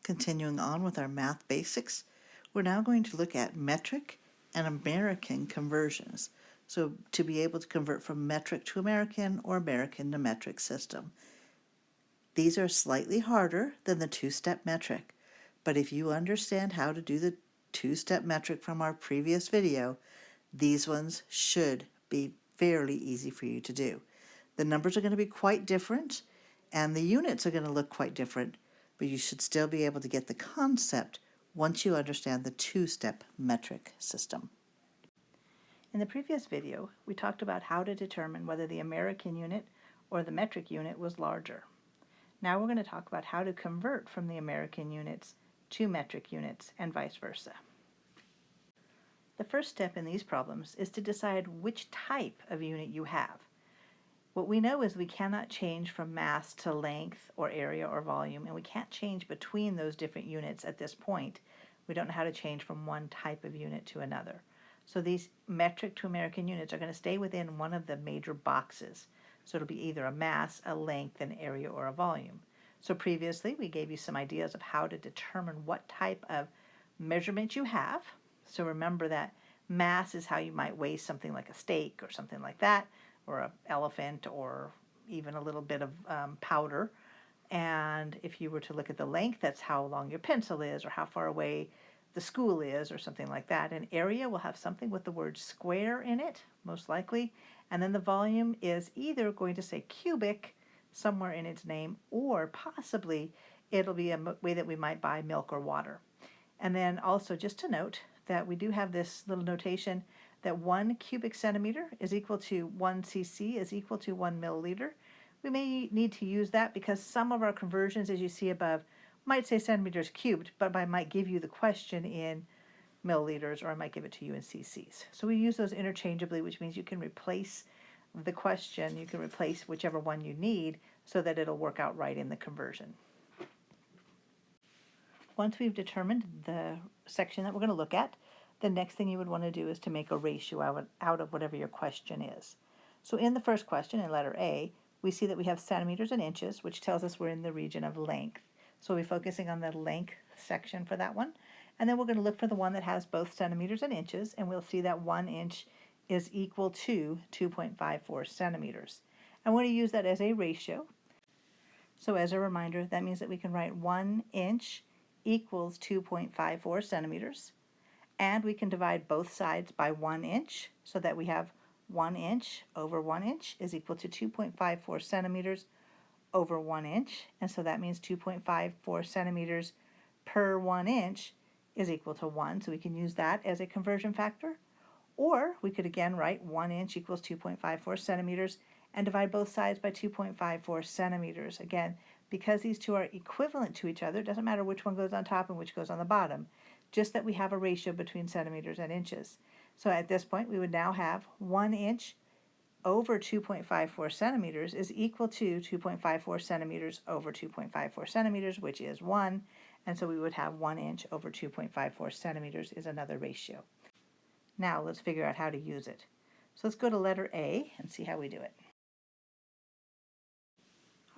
Continuing on with our math basics, we're now going to look at metric and American conversions. So to be able to convert from metric to American or American to metric system. These are slightly harder than the two-step metric, but if you understand how to do the two-step metric from our previous video, these ones should be fairly easy for you to do. The numbers are going to be quite different, and the units are going to look quite different, but you should still be able to get the concept once you understand the two-step metric system. In the previous video, we talked about how to determine whether the American unit or the metric unit was larger. Now we're going to talk about how to convert from the American units to metric units and vice versa. The first step in these problems is to decide which type of unit you have. What we know is we cannot change from mass to length or area or volume, and we can't change between those different units at this point. We don't know how to change from one type of unit to another. So these metric to American units are going to stay within one of the major boxes. So it'll be either a mass, a length, an area, or a volume. So previously we gave you some ideas of how to determine what type of measurement you have. So remember that mass is how you might weigh something like a steak or something like that, or an elephant, or even a little bit of powder. And if you were to look at the length, that's how long your pencil is, or how far away the school is, or something like that. An area will have something with the word square in it, most likely. And then the volume is either going to say cubic somewhere in its name, or possibly it'll be a way that we might buy milk or water. And then also just to note that we do have this little notation that 1 cubic centimeter is equal to 1 cc is equal to 1 milliliter. We may need to use that because some of our conversions, as you see above, might say centimeters cubed, but I might give you the question in milliliters, or I might give it to you in cc's. So we use those interchangeably, which means you can replace the question, you can replace whichever one you need so that it'll work out right in the conversion. Once we've determined the section that we're going to look at, the next thing you would want to do is to make a ratio out of whatever your question is. So in the first question, in letter A, we see that we have centimeters and inches, which tells us we're in the region of length. So we'll be focusing on the length section for that one. And then we're going to look for the one that has both centimeters and inches, and we'll see that 1 inch is equal to 2.54 centimeters. And we're going to use that as a ratio. So as a reminder, that means that we can write 1 inch equals 2.54 centimeters. And we can divide both sides by 1 inch, so that we have 1 inch over 1 inch is equal to 2.54 centimeters over 1 inch. And so that means 2.54 centimeters per 1 inch is equal to 1. So we can use that as a conversion factor. Or we could again write 1 inch equals 2.54 centimeters and divide both sides by 2.54 centimeters. Again, because these two are equivalent to each other, it doesn't matter which one goes on top and which goes on the bottom, just that we have a ratio between centimeters and inches. So at this point, we would now have 1 inch over 2.54 centimeters is equal to 2.54 centimeters over 2.54 centimeters, which is 1. And so we would have 1 inch over 2.54 centimeters is another ratio. Now let's figure out how to use it. So let's go to letter A and see how we do it.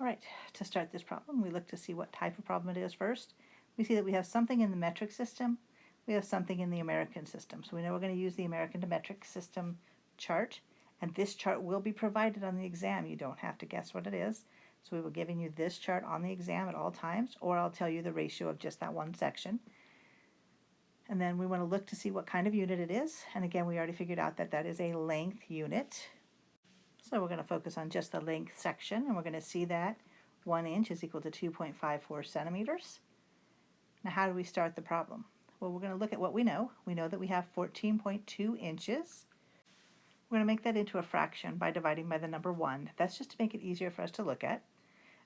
All right, to start this problem, we look to see what type of problem it is first. We see that we have something in the metric system, we have something in the American system. So we know we're going to use the American to metric system chart, and this chart will be provided on the exam. You don't have to guess what it is. So we will be giving you this chart on the exam at all times, or I'll tell you the ratio of just that one section. And then we want to look to see what kind of unit it is. And again, we already figured out that that is a length unit. So we're going to focus on just the length section, and we're going to see that 1 inch is equal to 2.54 centimeters. Now how do we start the problem? Well, we're going to look at what we know. We know that we have 14.2 inches. We're going to make that into a fraction by dividing by the number 1. That's just to make it easier for us to look at.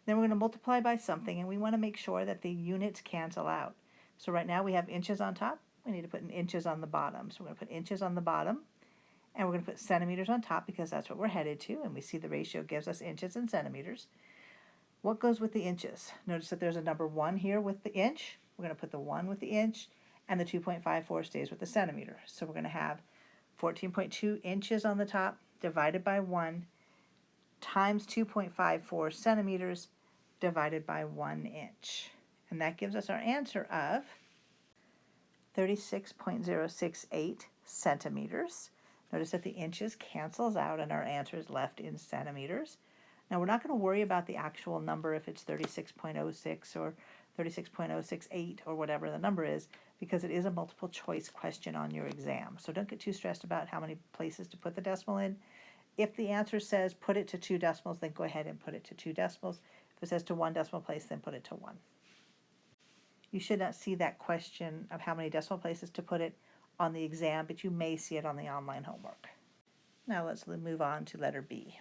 Then we're going to multiply by something, and we want to make sure that the units cancel out. So right now we have inches on top. We need to put inches on the bottom. So we're going to put inches on the bottom, and we're going to put centimeters on top because that's what we're headed to, and we see the ratio gives us inches and centimeters. What goes with the inches? Notice that there's a number 1 here with the inch. We're going to put the 1 with the inch, and the 2.54 stays with the centimeter. So we're going to have 14.2 inches on the top divided by 1 times 2.54 centimeters divided by 1 inch. And that gives us our answer of 36.068 centimeters. Notice that the inches cancels out and our answer is left in centimeters. Now we're not going to worry about the actual number if it's 36.06 or 36.068 or whatever the number is, because it is a multiple choice question on your exam. So don't get too stressed about how many places to put the decimal in. If the answer says put it to 2 decimals, then go ahead and put it to 2 decimals. If it says to 1 decimal place, then put it to 1. You should not see that question of how many decimal places to put it on the exam, but you may see it on the online homework. Now let's move on to letter B.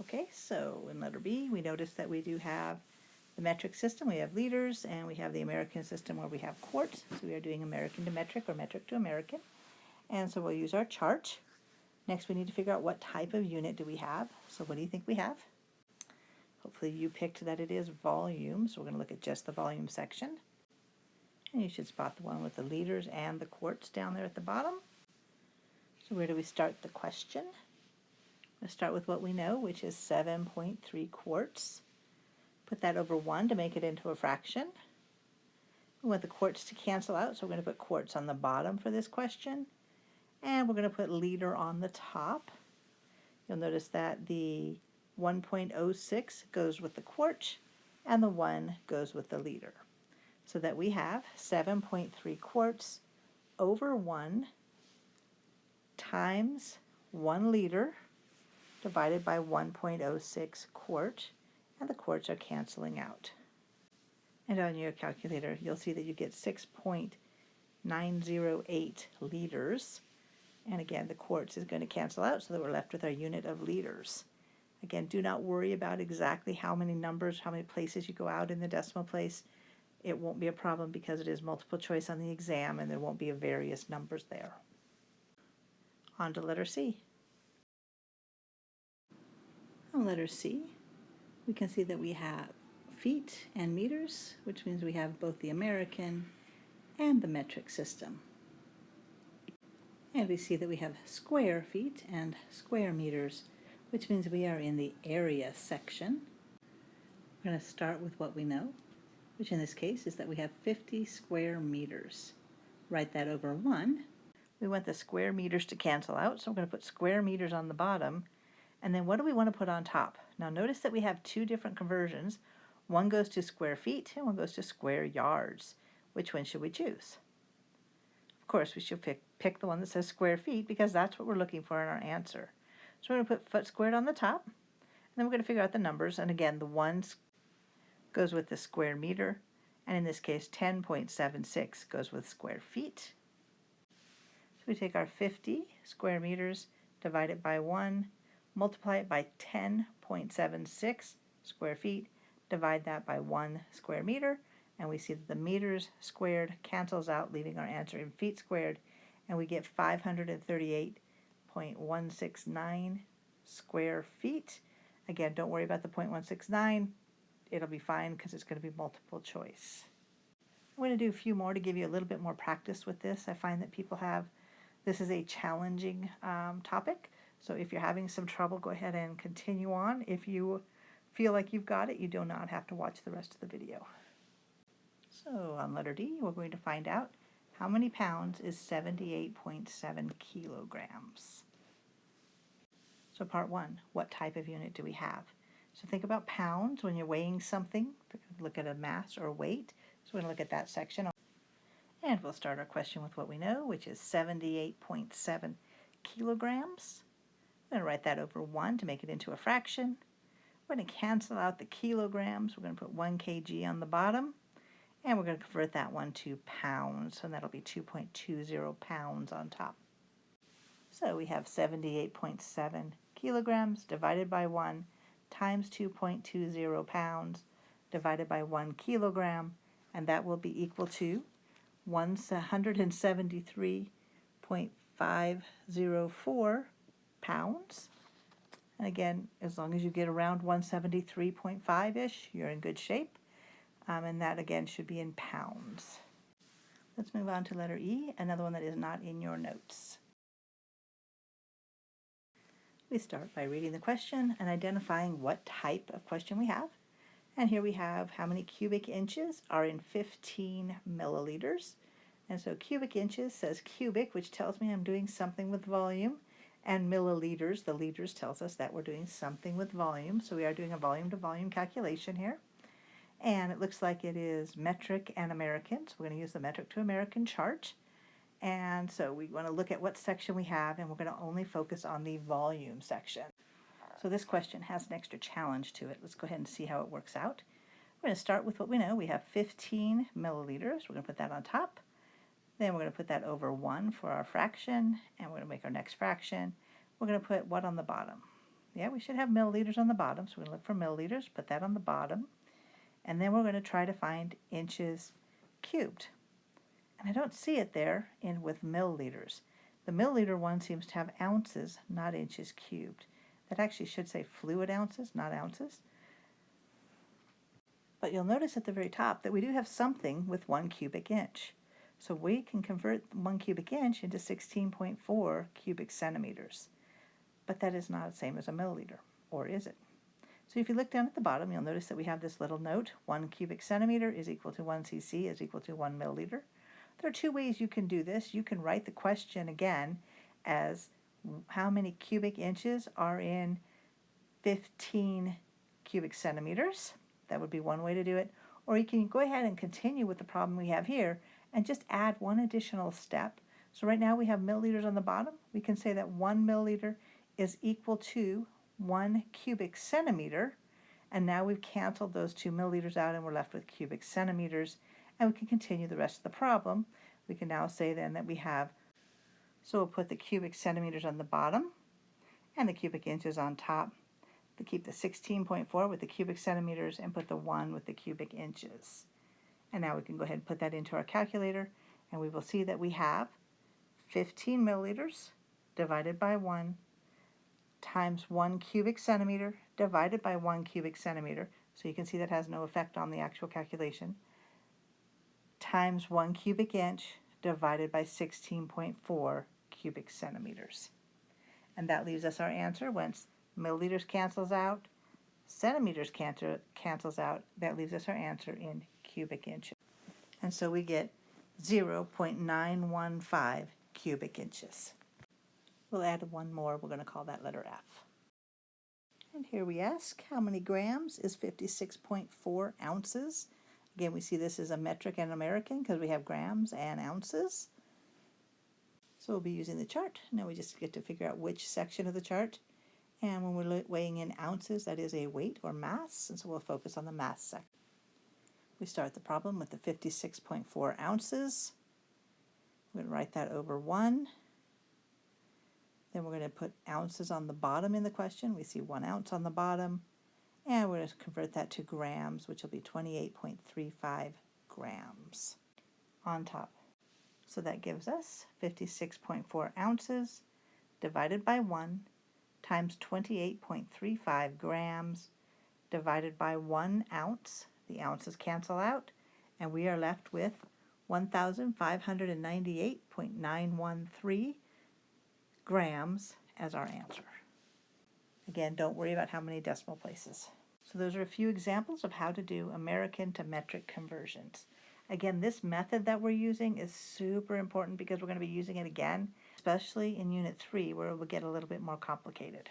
Okay, so in letter B, we notice that we do have the metric system. We have liters, and we have the American system where we have quarts. So we are doing American to metric or metric to American. And so we'll use our chart. Next, we need to figure out what type of unit do we have. So what do you think we have? Hopefully you picked that it is volume, so we're going to look at just the volume section. And you should spot the one with the liters and the quarts down there at the bottom. So where do we start the question? Let's start with what we know, which is 7.3 quarts. Put that over 1 to make it into a fraction. We want the quarts to cancel out, so we're going to put quarts on the bottom for this question. And we're going to put liter on the top. You'll notice that the 1.06 goes with the quart, and the 1 goes with the liter. So that we have 7.3 quarts over 1 times 1 liter divided by 1.06 quart, and the quarts are canceling out. And on your calculator, you'll see that you get 6.908 liters. And again, the quarts is going to cancel out, so that we're left with our unit of liters. Again, do not worry about exactly how many numbers, how many places you go out in the decimal place. It won't be a problem because it is multiple choice on the exam and there won't be various numbers there. On to letter C. On letter C, we can see that we have feet and meters, which means we have both the American and the metric system. And we see that we have square feet and square meters, which means we are in the area section. We're going to start with what we know, which in this case is that we have 50 square meters. Write that over 1. We want the square meters to cancel out, so we're going to put square meters on the bottom. And then what do we want to put on top? Now notice that we have 2 different conversions. One goes to square feet and one goes to square yards. Which one should we choose? Of course, we should pick the one that says square feet because that's what we're looking for in our answer. So we're going to put foot squared on the top, and then we're going to figure out the numbers. And again, the 1 goes with the square meter, and in this case, 10.76 goes with square feet. So we take our 50 square meters, divide it by 1, multiply it by 10.76 square feet, divide that by 1 square meter, and we see that the meters squared cancels out, leaving our answer in feet squared, and we get 538.169 square feet. Again, don't worry about the 0.169. It'll be fine because it's going to be multiple choice. I'm going to do a few more to give you a little bit more practice with this. I find that people this is a challenging topic, so if you're having some trouble, go ahead and continue on. If you feel like you've got it, you do not have to watch the rest of the video. So on letter D, we're going to find out how many pounds is 78.7 kilograms. So part 1, what type of unit do we have? So think about pounds when you're weighing something. Look at a mass or weight. So we're going to look at that section. And we'll start our question with what we know, which is 78.7 kilograms. I'm going to write that over 1 to make it into a fraction. We're going to cancel out the kilograms. We're going to put 1 kg on the bottom. And we're going to convert that one to pounds, and that'll be 2.20 pounds on top. So we have 78.7 kilograms divided by 1 times 2.20 pounds divided by 1 kilogram, and that will be equal to 173.504 pounds. And again, as long as you get around 173.5-ish, you're in good shape. And that again should be in pounds. Let's move on to letter E, another one that is not in your notes. We start by reading the question and identifying what type of question we have. And here we have how many cubic inches are in 15 milliliters. And so cubic inches says cubic, which tells me I'm doing something with volume. And milliliters, the liters, tells us that we're doing something with volume. So we are doing a volume to volume calculation here. And it looks like it is metric and American. So we're going to use the metric to American chart. And so we want to look at what section we have, and we're going to only focus on the volume section. So this question has an extra challenge to it. Let's go ahead and see how it works out. We're going to start with what we know. We have 15 milliliters. We're going to put that on top. Then we're going to put that over 1 for our fraction, and we're going to make our next fraction. We're going to put what on the bottom? Yeah, we should have milliliters on the bottom, so we're going to look for milliliters, put that on the bottom, and then we're going to try to find inches cubed. And I don't see it there with milliliters. The milliliter one seems to have ounces, not inches cubed. That actually should say fluid ounces, not ounces. But you'll notice at the very top that we do have something with 1 cubic inch. So we can convert 1 cubic inch into 16.4 cubic centimeters. But that is not the same as a milliliter, or is it? So if you look down at the bottom, you'll notice that we have this little note, 1 cubic centimeter is equal to 1 cc is equal to 1 milliliter. There are two ways you can do this. You can write the question again as how many cubic inches are in 15 cubic centimeters. That would be one way to do it. Or you can go ahead and continue with the problem we have here and just add one additional step. So right now we have milliliters on the bottom. We can say that 1 milliliter is equal to 1 cubic centimeter. And now we've canceled those 2 milliliters out and we're left with cubic centimeters. And we can continue the rest of the problem. We can now say then that we have, so we'll put the cubic centimeters on the bottom and the cubic inches on top. To keep the 16.4 with the cubic centimeters and put the 1 with the cubic inches. And now we can go ahead and put that into our calculator, and we will see that we have 15 milliliters divided by 1 times 1 cubic centimeter divided by 1 cubic centimeter. So you can see that has no effect on the actual calculation. Times 1 cubic inch divided by 16.4 cubic centimeters. And that leaves us our answer. Once milliliters cancels out, centimeters cancels out, that leaves us our answer in cubic inches. And so we get 0.915 cubic inches. We'll add one more. We're going to call that letter F. And here we ask, how many grams is 56.4 ounces? Again, we see this as a metric and American because we have grams and ounces. So we'll be using the chart. Now we just get to figure out which section of the chart. And when we're weighing in ounces, that is a weight or mass, and so we'll focus on the mass section. We start the problem with the 56.4 ounces. We're going to write that over 1. Then we're going to put ounces on the bottom in the question. We see 1 ounce on the bottom. And we're going to convert that to grams, which will be 28.35 grams on top. So that gives us 56.4 ounces divided by 1 times 28.35 grams divided by 1 ounce. The ounces cancel out, and we are left with 1,598.913 grams as our answer. Again, don't worry about how many decimal places. So those are a few examples of how to do American to metric conversions. Again, this method that we're using is super important because we're going to be using it again, especially in Unit 3 where it will get a little bit more complicated.